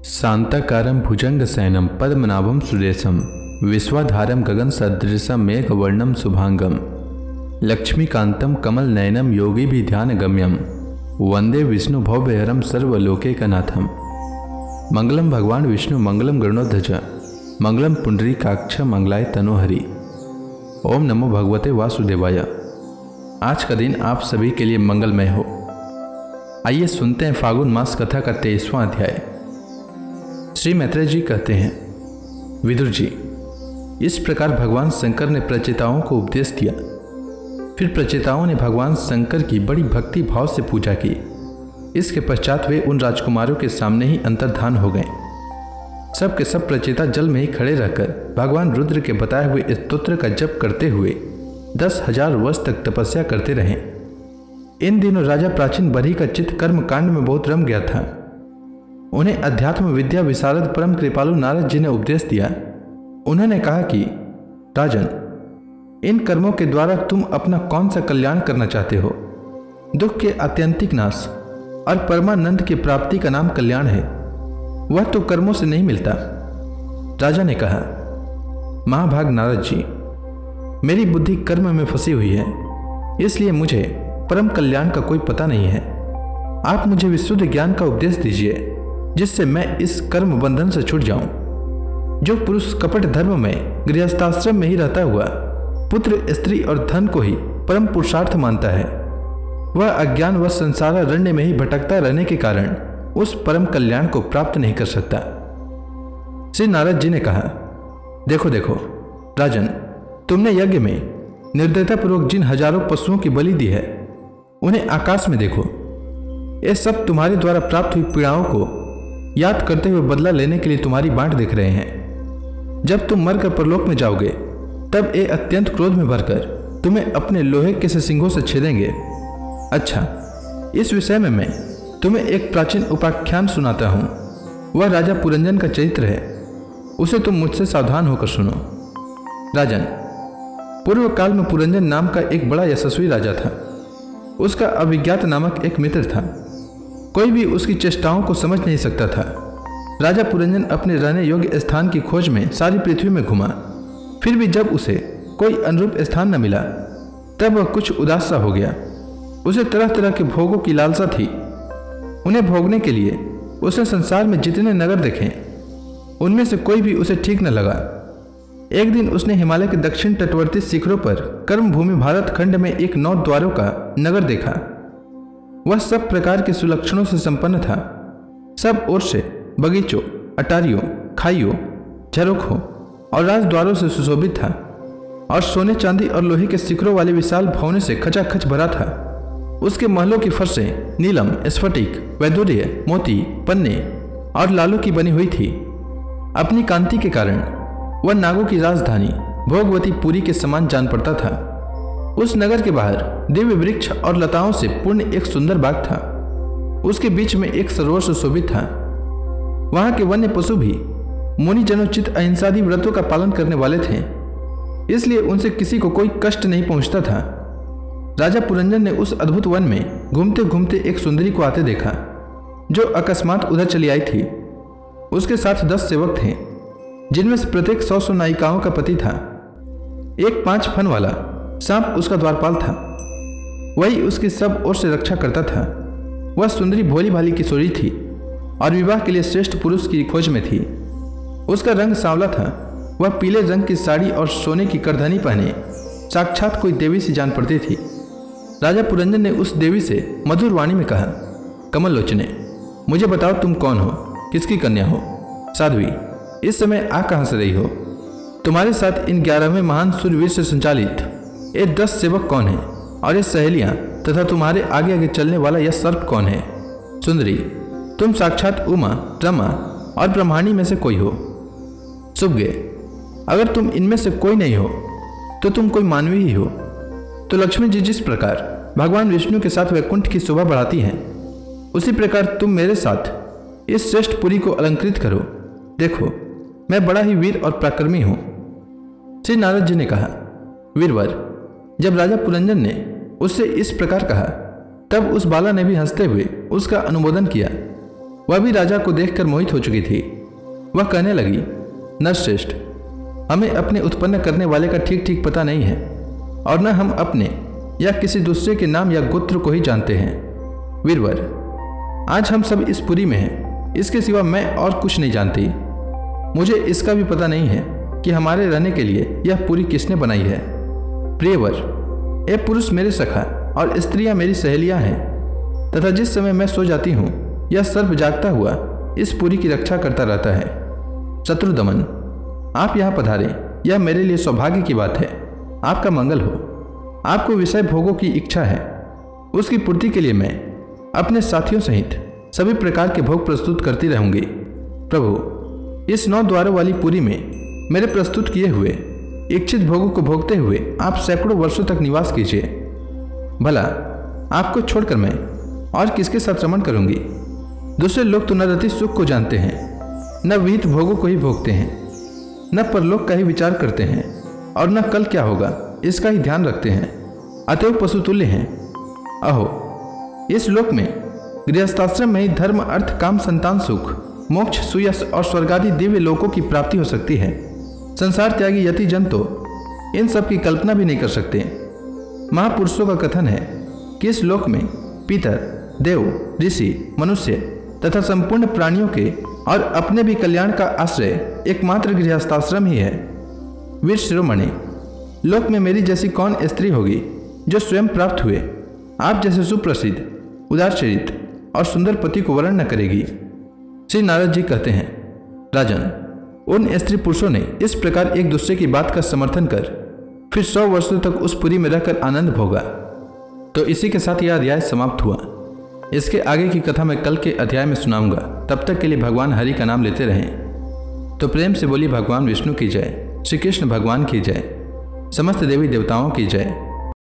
शांताकारं भुजंगशयनं पद्मनाभं सुरेशं विश्वाधारं गगनसदृशं मेघवर्णं शुभांगं लक्ष्मीकान्तं कमलनयनं योगिभिध्यानगम्यं वंदे विष्णु भवभयहरं सर्वलोकैकनाथं। मंगलम भगवान विष्णु मंगलम गरुड़ध्वज मंगलम पुंडरीकाक्ष मंगलाय तनोहरि। ओम नमो भगवते वासुदेवाय। आज का दिन आप सभी के लिए मंगलमय हो। आइए सुनते हैं फागुन मास कथा का 23वां अध्याय। श्री मैत्रेय जी कहते हैं, विदुर जी, इस प्रकार भगवान शंकर ने प्रचेताओं को उपदेश दिया। फिर प्रचेताओं ने भगवान शंकर की बड़ी भक्ति भाव से पूजा की। इसके पश्चात वे उन राजकुमारों के सामने ही अंतर्धान हो गए। सब के सब प्रचेता जल में ही खड़े रहकर भगवान रुद्र के बताए हुए स्तोत्र का जप करते हुए 10,000 वर्ष तक तपस्या करते रहे। इन दिनों राजा प्राचीन बरही का चित्त कर्म कांड में बहुत रम गया था। उन्हें अध्यात्म विद्या विशारद परम कृपालु नारद जी ने उपदेश दिया। उन्होंने कहा कि राजन, इन कर्मों के द्वारा तुम अपना कौन सा कल्याण करना चाहते हो? दुख के आत्यंतिक नाश और परमानंद की प्राप्ति का नाम कल्याण है। वह तो कर्मों से नहीं मिलता। राजा ने कहा, महाभाग नारद जी, मेरी बुद्धि कर्म में फंसी हुई है, इसलिए मुझे परम कल्याण का कोई पता नहीं है। आप मुझे विशुद्ध ज्ञान का उपदेश दीजिए, जिससे मैं इस कर्म बंधन से छूट जाऊं। जो पुरुष कपट धर्म में गृहस्थाश्रम में ही रहता हुआ पुत्र, स्त्री और धन को ही परम पुरुषार्थ मानता है, वह अज्ञान व संसारारण्य में ही भटकता रहने के कारण उस परम कल्याण को प्राप्त नहीं कर सकता। श्री नारद जी ने कहा, देखो देखो राजन, तुमने यज्ञ में निर्दयतापूर्वक जिन हजारों पशुओं की बलि दी है, उन्हें आकाश में देखो। ये सब तुम्हारे द्वारा प्राप्त हुई पीड़ाओं को याद करते हुए बदला लेने के लिए तुम्हारी बाट देख रहे हैं। जब तुम मरकर परलोक में जाओगे, तब ये अत्यंत क्रोध में भरकर तुम्हें अपने लोहे के से सिंगों से छेदेंगे। अच्छा, इस विषय में मैं तुम्हें एक प्राचीन उपाख्यान सुनाता हूँ। वह राजा पुरंजन का चरित्र है। उसे तुम मुझसे सावधान होकर सुनो। राजन, पूर्व काल में पुरंजन नाम का एक बड़ा यशस्वी राजा था। उसका अभिज्ञात नामक एक मित्र था। कोई भी उसकी चेष्टाओं को समझ नहीं सकता था। राजा पुरंजन अपने रहने योग्य स्थान की खोज में सारी पृथ्वी में घुमा। फिर भी जब उसे कोई अनुरूप स्थान न मिला, तब वह कुछ उदास सा हो गया। उसे तरह तरह के भोगों की लालसा थी। उन्हें भोगने के लिए उसने संसार में जितने नगर देखे, उनमें से कोई भी उसे ठीक न लगा। एक दिन उसने हिमालय के दक्षिण तटवर्ती शिखरों पर कर्मभूमि भारत खंड में एक 9 द्वारों का नगर देखा। वह सब प्रकार के सुलक्षणों से संपन्न था। सब ओर से बगीचों, अटारियों, खाइयों, झरोखों और राजद्वारों से सुशोभित था, और सोने चांदी और लोहे के शिखरों वाले विशाल भवनों से खचाखच भरा था। उसके महलों की फर्शें नीलम, स्फटिक, वैदूर्य, मोती, पन्ने और लालों की बनी हुई थी। अपनी कांति के कारण वह नागों की राजधानी भोगवती पुरी के समान जान पड़ता था। उस नगर के बाहर दिव्य वृक्ष और लताओं से पूर्ण एक सुंदर बाग था। उसके बीच में एक सरोवर सुशोभित था। वहां के वन्य पशु भी मुनिजनोचित अहिंसादी व्रतों का पालन करने वाले थे, इसलिए उनसे किसी को कोई कष्ट नहीं पहुंचता था। राजा पुरंजन ने उस अद्भुत वन में घूमते घूमते एक सुंदरी को आते देखा, जो अकस्मात उधर चली आई थी। उसके साथ 10 सेवक थे, जिनमें से प्रत्येक 100 नायिकाओं का पति था। एक 5 फन वाला सांप उसका द्वारपाल था। वही उसकी सब ओर से रक्षा करता था। वह सुंदरी भोली भाली किशोरी थी और विवाह के लिए श्रेष्ठ पुरुष की खोज में थी। उसका रंग सांवला था। वह पीले रंग की साड़ी और सोने की करधनी पहने साक्षात कोई देवी सी जान पड़ती थी। राजा पुरंजन ने उस देवी से मधुर वाणी में कहा, कमल लोचने, मुझे बताओ तुम कौन हो, किसकी कन्या हो? साध्वी, इस समय आ कहाँ से रही हो? तुम्हारे साथ इन 11वें महान सूर्यवीर से संचालित ये 10 सेवक कौन हैं, और ये सहेलियां तथा तुम्हारे आगे आगे चलने वाला यह सर्प कौन है? सुंदरी, तुम साक्षात उमा, रमा और ब्रह्माणी में से कोई हो। सुभगे, अगर तुम इनमें से कोई नहीं हो तो तुम कोई मानवी ही हो। तो लक्ष्मी जी जिस प्रकार भगवान विष्णु के साथ वैकुंठ की शोभा बढ़ाती हैं, उसी प्रकार तुम मेरे साथ इस श्रेष्ठ पुरी को अलंकृत करो। देखो, मैं बड़ा ही वीर और पराक्रमी हूं। श्री नारद जी ने कहा, वीरवर, जब राजा पुरंजन ने उससे इस प्रकार कहा, तब उस बाला ने भी हंसते हुए उसका अनुमोदन किया। वह भी राजा को देखकर मोहित हो चुकी थी। वह कहने लगी, नरश्रेष्ठ, हमें अपने उत्पन्न करने वाले का ठीक ठीक पता नहीं है और न हम अपने या किसी दूसरे के नाम या गोत्र को ही जानते हैं। वीरवर, आज हम सब इस पुरी में हैं, इसके सिवा मैं और कुछ नहीं जानती। मुझे इसका भी पता नहीं है कि हमारे रहने के लिए यह पुरी किसने बनाई है। प्रियवर, ये पुरुष मेरे सखा और स्त्रियां मेरी सहेलियां हैं तथा जिस समय मैं सो जाती हूँ यह सर्प जागता हुआ इस पुरी की रक्षा करता रहता है। शत्रुदमन, आप यहाँ पधारे, यह मेरे लिए सौभाग्य की बात है। आपका मंगल हो। आपको विषय भोगों की इच्छा है, उसकी पूर्ति के लिए मैं अपने साथियों सहित सभी प्रकार के भोग प्रस्तुत करती रहूंगी। प्रभु, इस 9 द्वारों वाली पुरी में मेरे प्रस्तुत किए हुए इच्छित भोगों को भोगते हुए आप सैकड़ों वर्षों तक निवास कीजिए। भला आपको छोड़कर मैं और किसके साथ रमण करूंगी? दूसरे लोग तो न रति सुख को जानते हैं, न विहित भोगों को ही भोगते हैं, न परलोक का ही विचार करते हैं और न कल क्या होगा इसका ही ध्यान रखते हैं। अतएव पशुतुल्य हैं। अहो, इस लोक में गृहस्थाश्रम में ही धर्म, अर्थ, काम, संतान सुख, मोक्ष, सुयश और स्वर्गादि दिव्य लोकों की प्राप्ति हो सकती है। संसार त्यागी यति जन तो इन सब की कल्पना भी नहीं कर सकते। महापुरुषों का कथन है कि इस लोक में पितर, देव, ऋषि, मनुष्य तथा संपूर्ण प्राणियों के और अपने भी कल्याण का आश्रय एकमात्र गृहस्थाश्रम ही है। वीर शिरोमणि, लोक में मेरी जैसी कौन स्त्री होगी जो स्वयं प्राप्त हुए आप जैसे सुप्रसिद्ध, उदारचरित और सुंदर पति को वर्ण न करेगी। श्री नारद जी कहते हैं, राजन, उन स्त्री पुरुषों ने इस प्रकार एक दूसरे की बात का समर्थन कर फिर 100 वर्षों तक उस पुरी में रहकर आनंद भोगा। तो इसी के साथ यह अध्याय समाप्त हुआ। इसके आगे की कथा मैं कल के अध्याय में सुनाऊंगा। तब तक के लिए भगवान हरि का नाम लेते रहें। तो प्रेम से बोली भगवान विष्णु की जय, श्री कृष्ण भगवान की जय, समस्त देवी देवताओं की जय।